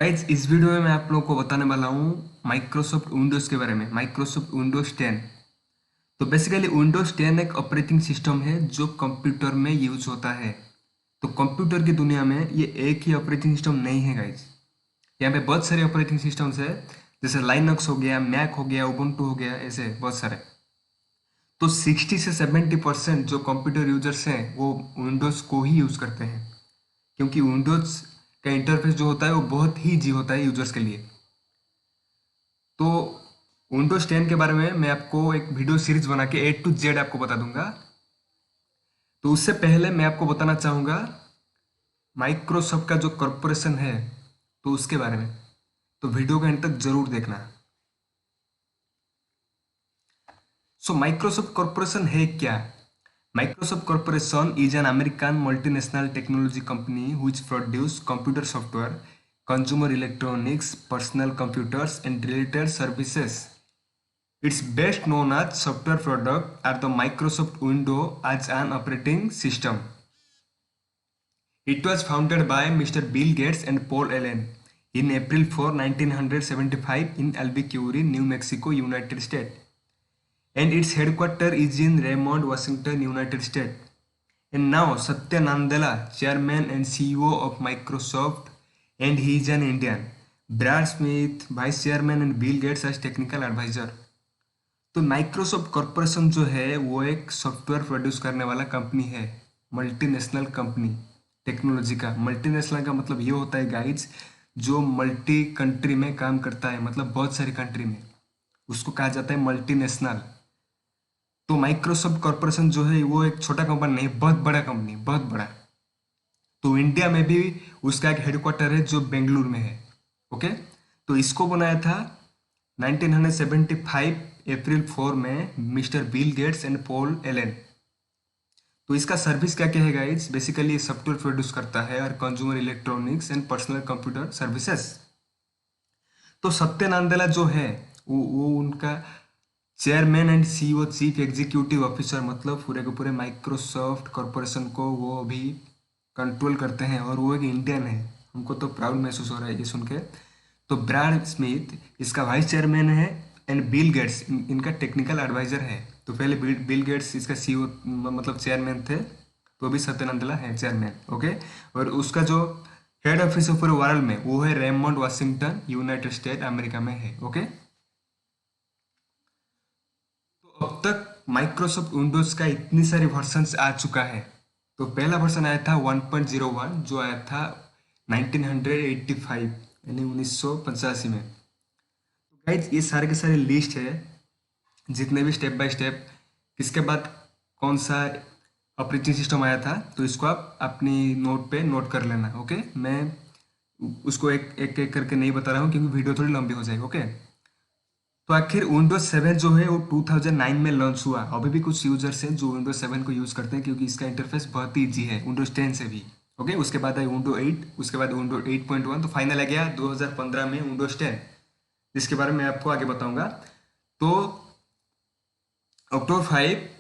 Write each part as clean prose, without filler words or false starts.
Guys इस video में मैं आप लोगों को बताने वाला हूँ माइक्रोसॉफ्ट विंडोज़ के बारे में। Microsoft Windows 10। तो बेसिकली विंडोज़ 10 एक ऑपरेटिंग सिस्टम है जो कंप्यूटर में यूज होता है। तो कंप्यूटर की दुनिया में ये एक ही ऑपरेटिंग सिस्टम नहीं है गाइज। यहाँ पे बहुत सारे ऑपरेटिंग सिस्टम्स है, जैसे लाइनक्स हो गया, मैक हो गया, उबुंटू हो गया, ऐसे बहुत सारे। तो 60 से 70% जो कंप्यूटर यूजर्स हैं वो विंडोज़ को ही यूज़ करते हैं, क्योंकि विंडोज़ का इंटरफेस जो होता है वो बहुत ही ईजी होता है यूजर्स के लिए। तो विंडोज 10 के बारे में मैं आपको एक वीडियो सीरीज बना के A to Z आपको बता दूंगा। तो उससे पहले मैं आपको बताना चाहूँगा माइक्रोसॉफ्ट का जो कॉरपोरेशन है तो उसके बारे में। तो वीडियो के अंत तक जरूर देखना। सो माइक्रोसॉफ्ट कॉरपोरेशन है क्या? Microsoft corporation is an American multinational technology company which produce computer software, consumer electronics, personal computers and related services. Its best known as software product are the Microsoft Windows as an operating system. It was founded by Mr. Bill Gates and Paul Allen in April 4, 1975 in Albuquerque, New Mexico, United States. And its headquarters is in Raymond, Washington, United States. And now Satya Nadella, Chairman and CEO of Microsoft, and he is an Indian. Brad Smith, Vice Chairman, and Bill Gates as Technical Advisor. तो Microsoft corporation जो है वो एक software produce करने वाला company है, multinational company. Technology का multinational का मतलब ये होता है गाइड्स, जो मल्टी कंट्री में काम करता है, मतलब बहुत सारी कंट्री में, उसको कहा जाता है मल्टीनेशनल। तो माइक्रोसॉफ्ट कॉरपोरेशन जो है वो एक छोटा कंपनी नहीं, बहुत बड़ा कंपनी, बहुत बड़ा। तो इंडिया में भी उसका एक हेडक्वार्टर है जो बेंगलुरु में है। ओके। तो इसको बनाया था 1975 अप्रैल 4 में mister Bill Gates and Paul Allen. तो इसका सर्विस क्या क्या है गाइस? बेसिकली सॉफ्टवेयर प्रोड्यूस करता है और consumer electronics and personal computer services. तो सत्य नांदेला जो है वो उनका chairman and CEO, chief executive officer, मतलब पूरे के पूरे माइक्रोसॉफ्ट कॉरपोरेशन को वो भी कंट्रोल करते हैं, और वो एक इंडियन है। हमको तो प्राउड महसूस हो रहा है ये सुन के। तो ब्रैड स्मिथ इसका वाइस चेयरमैन है, एंड बिल गेट्स इनका टेक्निकल एडवाइजर है। तो पहले बिल गेट्स इसका सीईओ मतलब चेयरमैन थे, तो अभी सत्य नादेला है चेयरमैन। ओके। और उसका जो हेड ऑफिस है पूरे वर्ल्ड में वो है Raymond, Washington, United state America में है। ओके। तो अब तक माइक्रोसॉफ्ट विंडोज का इतनी सारी वर्जन्स आ चुका है। तो पहला वर्जन आया था 1.01 जो आया था 1985 यानी 1985 में। तो गाइज ये सारे के सारे लिस्ट है, जितने भी स्टेप बाय स्टेप किसके बाद कौन सा ऑपरेटिंग सिस्टम आया था। तो इसको आप अपनी नोट पे नोट कर लेना। ओके। मैं उसको एक एक एक करके नहीं बता रहा हूँ क्योंकि वीडियो थोड़ी लंबी हो जाएगी। ओके। तो आखिर विंडोज 7 जो है वो 2009 में लॉन्च हुआ। अभी भी कुछ यूजर्स हैं जो विंडोज 7 को यूज करते हैं क्योंकि इसका इंटरफेस बहुत ही ईजी है विंडोज 10 से भी। ओके। उसके बाद है विंडो 8, उसके बाद विंडो 8.1, तो फाइनल आ गया 2015 में विंडोज 10, जिसके बारे में मैं आपको आगे बताऊंगा। तो अक्टूबर 5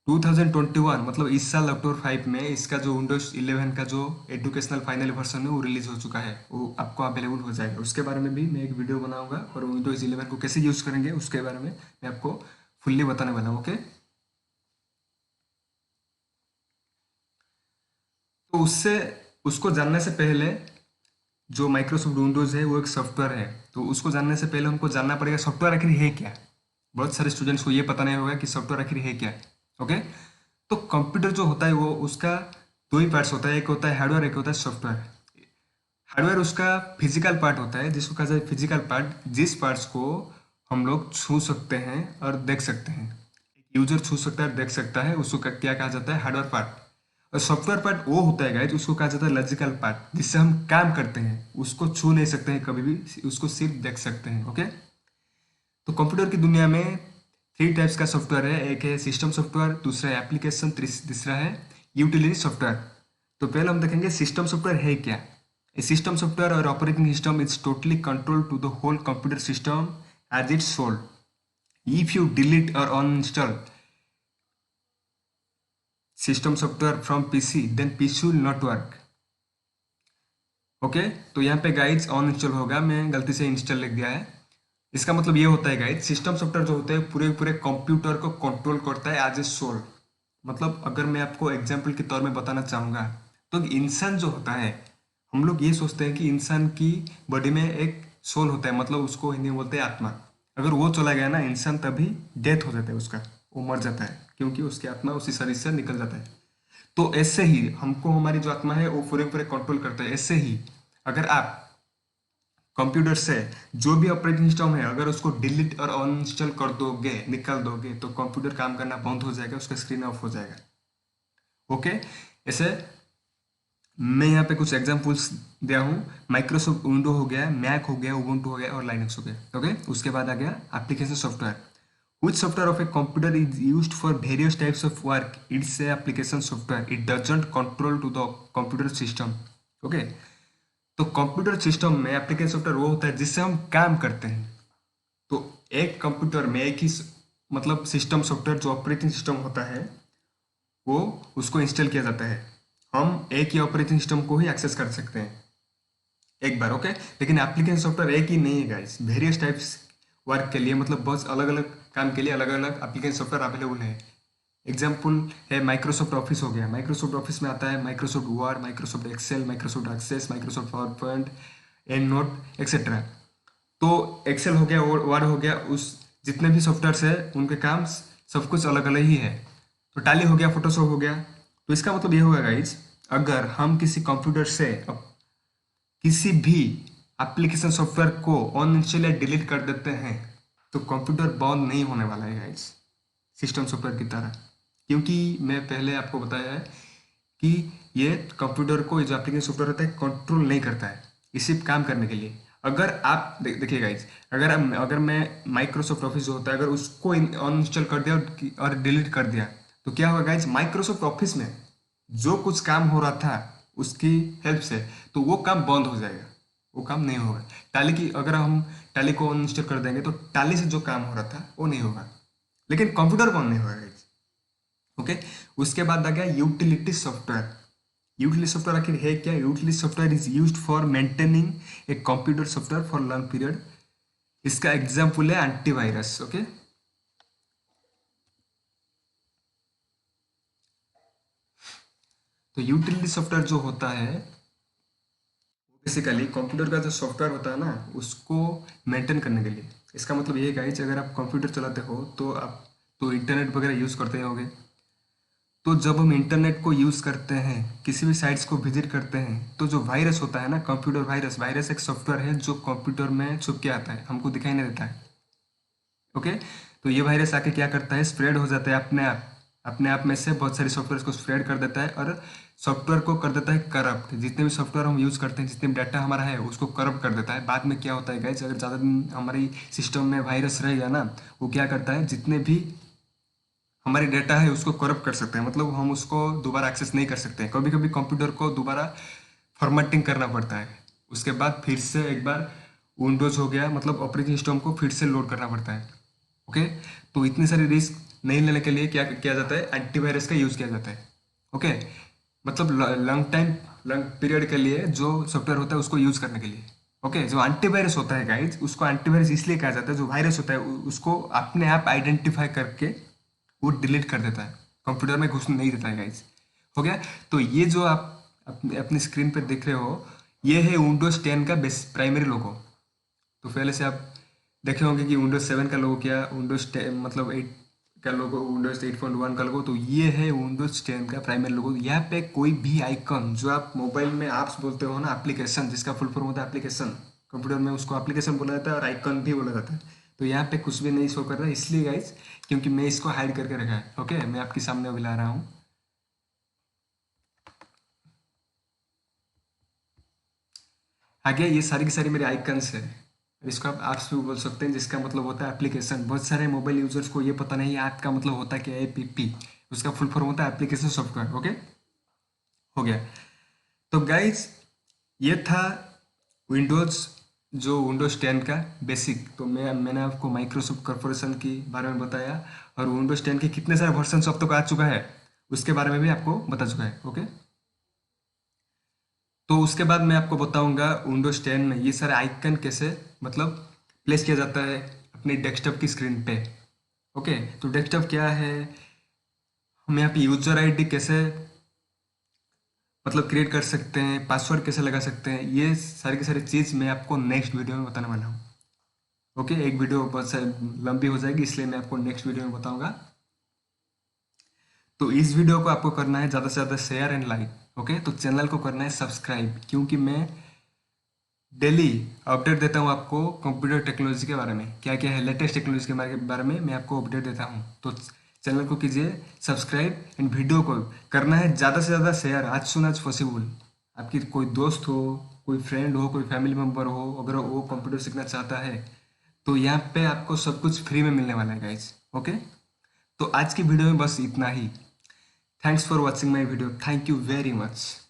2021, मतलब इस साल अक्टूबर 5 में इसका जो विंडोज 11 का जो एजुकेशनल फाइनल वर्जन है वो रिलीज हो चुका है, वो आपको अवेलेबल हो जाएगा। उसके बारे में भी मैं एक वीडियो बनाऊंगा, और विंडोज 11 को कैसे यूज करेंगे उसके बारे में मैं आपको फुल्ली बताने वाला हूँ। ओके। तो उससे उसको जानने से पहले, जो माइक्रोसॉफ्ट विंडोज है वो एक सॉफ्टवेयर है, तो उसको जानने से पहले हमको जानना पड़ेगा सॉफ्टवेयर आखिर है क्या। बहुत सारे स्टूडेंट्स को ये पता नहीं होगा कि सॉफ्टवेयर आखिर है क्या। ओके। तो कंप्यूटर जो होता है वो उसका दो ही पार्ट्स होता है, एक होता है हार्डवेयर, एक होता है सॉफ्टवेयर। हार्डवेयर उसका फिजिकल पार्ट होता है, जिसको कहा जाए फिजिकल पार्ट, जिस पार्ट्स को हम लोग छू सकते हैं और देख सकते हैं। एक यूजर छू सकता है, देख सकता है, उसको क्या कहा जाता है? Hardware part. और सॉफ्टवेयर पार्ट वो होता है गाइस, उसको कहा जाता है लॉजिकल पार्ट, जिससे हम काम करते हैं, उसको छू नहीं सकते हैं कभी भी, उसको सिर्फ देख सकते हैं। ओके। तो कंप्यूटर की दुनिया में थ्री टाइप्स का सॉफ्टवेयर है, एक है सिस्टम सॉफ्टवेयर, दूसरा है एप्लीकेशन, तीसरा है यूटिलिटी सॉफ्टवेयर। तो पहले हम देखेंगे सिस्टम सॉफ्टवेयर है क्या। A system software or operating system is totally controlled to the whole computer system as its soul. If you delete or uninstall system software from PC, then PC will not work. Okay, तो यहाँ पे guides on install होगा, मैं गलती से install लिख दिया है। इसका मतलब ये होता है गाइड, सिस्टम सॉफ्टवेयर जो होते हैं पूरे पूरे कंप्यूटर को कंट्रोल करता है एज ए सोल। मतलब अगर मैं आपको एग्जाम्पल के तौर में बताना चाहूँगा, तो इंसान जो होता है, हम लोग ये सोचते हैं कि इंसान की बॉडी में एक सोल होता है, मतलब उसको हिंदी में बोलते हैं आत्मा। अगर वो चला गया ना इंसान, तभी डेथ हो जाता है उसका, वो मर जाता है, क्योंकि उसकी आत्मा उसी शरीर से निकल जाता है। तो ऐसे ही हमको हमारी जो आत्मा है वो पूरे पूरे कंट्रोल करता है। ऐसे ही अगर आप कंप्यूटर से जो भी ऑपरेटिंग सिस्टम है, अगर उसको डिलीट और अनइंस्टॉल कर दोगे, निकाल दोगे, तो कंप्यूटर काम करना बंद हो जाएगा, उसका स्क्रीन ऑफ हो जाएगा। ओके, ऐसे मैं यहाँ पे कुछ एग्जांपल्स दिया हूँ। माइक्रोसॉफ्ट विंडो हो गया, मैक हो गया, उबुंटू हो गया और लाइनक्स हो गया। ओके, उसके बाद आ गया application software. Which software of a computer is used for various types of work? It's a application software. It doesn't control to the computer system. Okay? तो कंप्यूटर सिस्टम में एप्लीकेशन सॉफ्टवेयर वो होता है जिससे हम काम करते हैं। तो एक कंप्यूटर में एक ही मतलब सिस्टम सॉफ्टवेयर जो ऑपरेटिंग सिस्टम होता है, वो उसको इंस्टॉल किया जाता है। हम एक ही ऑपरेटिंग सिस्टम को ही एक्सेस कर सकते हैं एक बार। ओके, लेकिन एप्लीकेशन सॉफ्टवेयर एक ही नहीं है गाइस, वेरियस टाइप्स वर्क के लिए, मतलब बहुत अलग अलग काम के लिए अलग अलग एप्लीकेशन सॉफ्टवेयर अवेलेबल है। एग्जाम्पल है माइक्रोसॉफ्ट ऑफिस हो गया। माइक्रोसॉफ्ट ऑफिस में आता है Microsoft Word, Microsoft Excel, Microsoft Access, Microsoft PowerPoint, and note etcetera. तो एक्सेल हो गया, वर्ड हो गया, उस जितने भी सॉफ्टवेयर है उनके काम सब कुछ अलग अलग ही है। तो टैली हो गया, फोटोशॉप हो गया। तो इसका मतलब ये होगा गाइज, अगर हम किसी कंप्यूटर से किसी भी एप्लीकेशन सॉफ्टवेयर को अनइंस्टॉल या डिलीट कर देते हैं, तो कंप्यूटर बंद नहीं होने वाला है गाइज, सिस्टम सॉफ्टवेयर की तरह। क्योंकि मैं पहले आपको बताया है कि ये कंप्यूटर को, जो एप्लीकेशन सॉफ्टवेयर होता है, कंट्रोल नहीं करता है, ये सिर्फ काम करने के लिए। अगर आप देखिए गाइज, अगर मैं माइक्रोसॉफ्ट ऑफिस जो होता है, अगर उसको अनइंस्टॉल कर दिया और डिलीट कर दिया, तो क्या होगा गाइज, माइक्रोसॉफ्ट ऑफिस में जो कुछ काम हो रहा था उसकी हेल्प से, तो वो काम बंद हो जाएगा, वो काम नहीं होगा। टैली की अगर हम टैली को अनइंस्टॉल कर देंगे, तो टैली से जो काम हो रहा था वो नहीं होगा, लेकिन कंप्यूटर बंद नहीं होगा गाइज। ओके, उसके बाद आ गया यूटिलिटी सॉफ्टवेयर। यूटिलिटी सॉफ्टवेयर आखिर है क्या? Utility software is used for maintaining a computer software for long period. इसका एग्जाम्पल है एंटीवायरस। ओके, तो यूटिलिटी सॉफ्टवेयर जो होता है, बेसिकली कंप्यूटर का जो सॉफ्टवेयर होता है ना, उसको मेंटेन करने के लिए। इसका मतलब ये है गाइस, अगर आप कंप्यूटर चलाते हो तो आप तो इंटरनेट वगैरह यूज़ करते होंगे। तो जब हम इंटरनेट को यूज़ करते हैं, किसी भी साइट्स को विजिट करते हैं, तो जो वायरस होता है ना, कंप्यूटर वायरस, वायरस एक सॉफ्टवेयर है जो कंप्यूटर में छुप के आता है, हमको दिखाई नहीं देता है। ओके, तो ये वायरस आके क्या करता है, स्प्रेड हो जाता है अपने आप में से बहुत सारे सॉफ्टवेयर को स्प्रेड कर देता है, और सॉफ्टवेयर को कर देता है करप्ट। जितने भी सॉफ्टवेयर हम यूज़ करते हैं, जितने भी डाटा हमारा है, उसको करप्ट कर देता है। बाद में क्या होता है गाइज, अगर ज़्यादा दिन हमारी सिस्टम में वायरस रहेगा ना, वो क्या करता है, जितने भी हमारी डेटा है उसको करप्ट कर सकते हैं, मतलब हम उसको दोबारा एक्सेस नहीं कर सकते हैं। कभी कभी कंप्यूटर को दोबारा फॉर्मेटिंग करना पड़ता है, उसके बाद फिर से एक बार विंडोज़ हो गया, मतलब ऑपरेटिंग सिस्टम को फिर से लोड करना पड़ता है। ओके, तो इतनी सारी रिस्क नहीं लेने के लिए क्या किया जाता है, एंटीवायरस का यूज़ किया जाता है। ओके, मतलब लॉन्ग पीरियड के लिए जो सॉफ्टवेयर होता है उसको यूज़ करने के लिए। ओके, जो एंटीवायरस होता है गाइज, उसको एंटीवायरस इसलिए कहा जाता है, जो वायरस होता है उसको अपने आप आइडेंटिफाई करके वो डिलीट कर देता है, कंप्यूटर में घुसने नहीं देता है गाइज। हो गया, तो ये जो आप अपनी स्क्रीन पर देख रहे हो, ये है विंडोज 10 का बेस प्राइमरी लोगो। तो पहले से आप देखे होंगे कि विंडोज 7 का लोगो क्या, विंडोज 10 मतलब 8 का लोगो, विंडोज 8.1 का लोगो। तो ये है विंडोज 10 का प्राइमरी लोगो। यहाँ पे कोई भी आइकन जो आप मोबाइल में ऐप्स बोलते हो ना, एप्लीकेशन, जिसका फुल फॉर्म होता है एप्लीकेशन, कंप्यूटर में उसको एप्लीकेशन बोला जाता है और आइकन भी बोला जाता है। तो यहाँ पे कुछ भी नहीं शो कर रहा है, इसलिए गाइज क्योंकि मैं इसको हाइड करके रखा है। ओके, मैं आपके सामने अभी ला रहा हूँ। आगे ये सारी की सारी मेरे आइकन्स है, इसको आप ऐप्स भी बोल सकते हैं, जिसका मतलब होता है एप्लीकेशन। बहुत सारे मोबाइल यूजर्स को ये पता नहीं है ऐप का मतलब होता क्या है, एपीपी, उसका फुल फॉर्म होता है एप्लीकेशन सॉफ्टवेयर। ओके, हो गया। तो गाइज ये था विंडोज, जो विंडोज 10 का बेसिक। तो मैंने आपको माइक्रोसॉफ्ट कॉर्पोरेशन की बारे में बताया, और विंडोज 10 के कितने सारे वर्जन अब तक आ चुका है उसके बारे में भी आपको बता चुका है। ओके, तो उसके बाद मैं आपको बताऊंगा विंडोज 10 में ये सारे आइकन कैसे मतलब प्लेस किया जाता है अपनी डेस्कटॉप की स्क्रीन पे। ओके, तो डेस्कटॉप क्या है, हम यहाँ पे यूजर आईडी कैसे मतलब क्रिएट कर सकते हैं, पासवर्ड कैसे लगा सकते हैं, ये सारी की सारी चीज़ मैं आपको नेक्स्ट वीडियो में बताने वाला हूँ। ओके, एक वीडियो बहुत लंबी हो जाएगी, इसलिए मैं आपको नेक्स्ट वीडियो में बताऊंगा। तो इस वीडियो को आपको करना है ज़्यादा से ज़्यादा शेयर एंड लाइक। ओके, तो चैनल को करना है सब्सक्राइब, क्योंकि मैं डेली अपडेट देता हूँ आपको कंप्यूटर टेक्नोलॉजी के बारे में, क्या क्या है लेटेस्ट टेक्नोलॉजी के बारे में मैं आपको अपडेट देता हूँ। तो चैनल को कीजिए सब्सक्राइब एंड वीडियो को करना है ज़्यादा से ज़्यादा शेयर आज सुन आज पॉसिबल। आपकी कोई दोस्त हो, कोई फ्रेंड हो, कोई फैमिली मेम्बर हो, अगर वो कंप्यूटर सीखना चाहता है तो यहाँ पे आपको सब कुछ फ्री में मिलने वाला है गाइज। ओके, तो आज की वीडियो में बस इतना ही। Thanks for watching my video, thank you very much.